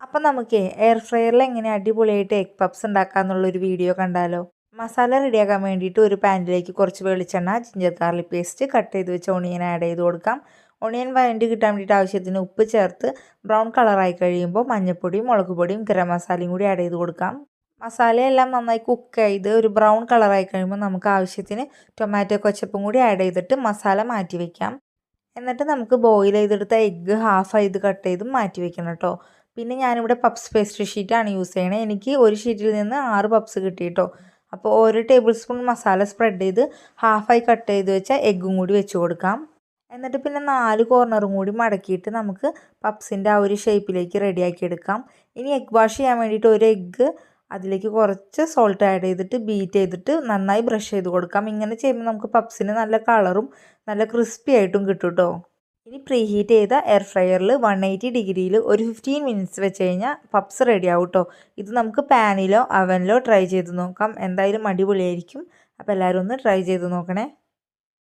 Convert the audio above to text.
അപ്പം നമുക്ക് എയർ ഫ്രയറിൽ എങ്ങനെ അടിപൊളിയായിട്ട് എഗ് പപ്സ് ഉണ്ടാക്കാമെന്നുള്ളൊരു വീഡിയോ കണ്ടാലോ. മസാല റെഡിയാക്കാൻ വേണ്ടിയിട്ട് ഒരു പാനിലേക്ക് കുറച്ച് വെളിച്ചെണ്ണ, ജിഞ്ചർ ഗാർലിക് പേസ്റ്റ്, കട്ട് ചെയ്ത് വെച്ച ഓണിയൻ ആഡ് ചെയ്ത് കൊടുക്കാം. ഓണിയൻ വഴണ്ടി കിട്ടാൻ വേണ്ടിയിട്ട് ആവശ്യത്തിന് ഉപ്പ് ചേർത്ത് ബ്രൗൺ കളറായി കഴിയുമ്പോൾ മഞ്ഞൾപ്പൊടിയും, മുളക് പൊടിയും, ഗരം മസാലയും കൂടി ആഡ് ചെയ്ത് കൊടുക്കാം. മസാലയെല്ലാം നന്നായി കുക്ക് ചെയ്ത് ഒരു ബ്രൗൺ കളറായി കഴിയുമ്പോൾ നമുക്ക് ആവശ്യത്തിന് ടൊമാറ്റോ കെച്ചപ്പും കൂടി ആഡ് ചെയ്തിട്ട് മസാല മാറ്റി വയ്ക്കാം. എന്നിട്ട് നമുക്ക് ബോയിൽ ചെയ്തെടുത്ത എഗ്ഗ് ഹാഫ് ചെയ്ത് കട്ട് ചെയ്ത് മാറ്റി വെക്കണം കേട്ടോ. പിന്നെ ഞാനിവിടെ പപ്സ് പേസ്ട്രി ഷീറ്റാണ് യൂസ് ചെയ്യണത്. എനിക്ക് ഒരു ഷീറ്റിൽ നിന്ന് 6 പപ്സ് കിട്ടി കേട്ടോ. അപ്പോൾ ഒരു ടേബിൾ സ്പൂൺ മസാല സ്പ്രെഡ് ചെയ്ത് ഹാഫായി കട്ട് ചെയ്ത് വെച്ച എഗ്ഗും കൂടി വെച്ച് കൊടുക്കാം. എന്നിട്ട് പിന്നെ 4 കോർണറും കൂടി മടക്കിയിട്ട് നമുക്ക് പപ്സിൻ്റെ ആ ഒരു ഷേപ്പിലേക്ക് റെഡിയാക്കി എടുക്കാം. ഇനി എഗ് വാഷ് ചെയ്യാൻ വേണ്ടിയിട്ട് ഒരു എഗ്ഗ് അതിലേക്ക് കുറച്ച് സോൾട്ട് ആഡ് ചെയ്തിട്ട് ബീറ്റ് ചെയ്തിട്ട് നന്നായി ബ്രഷ് ചെയ്ത് കൊടുക്കാം. ഇങ്ങനെ ചെയ്യുമ്പോൾ നമുക്ക് പപ്സിന് നല്ല കളറും നല്ല ക്രിസ്പി ആയിട്ടും കിട്ടും കേട്ടോ. ഇനി പ്രീ ഹീറ്റ് ചെയ്ത എയർ ഫ്രയറിൽ 180 ഡിഗ്രിയിൽ ഒരു 15 മിനിറ്റ്സ് വെച്ച് കഴിഞ്ഞാൽ പപ്സ് റെഡി ആവും കേട്ടോ. ഇത് നമുക്ക് പാനിലോ അവനിലോ ട്രൈ ചെയ്ത് നോക്കാം. എന്തായാലും അടിപൊളിയായിരിക്കും. അപ്പോൾ എല്ലാവരും ഒന്ന് ട്രൈ ചെയ്ത് നോക്കണേ.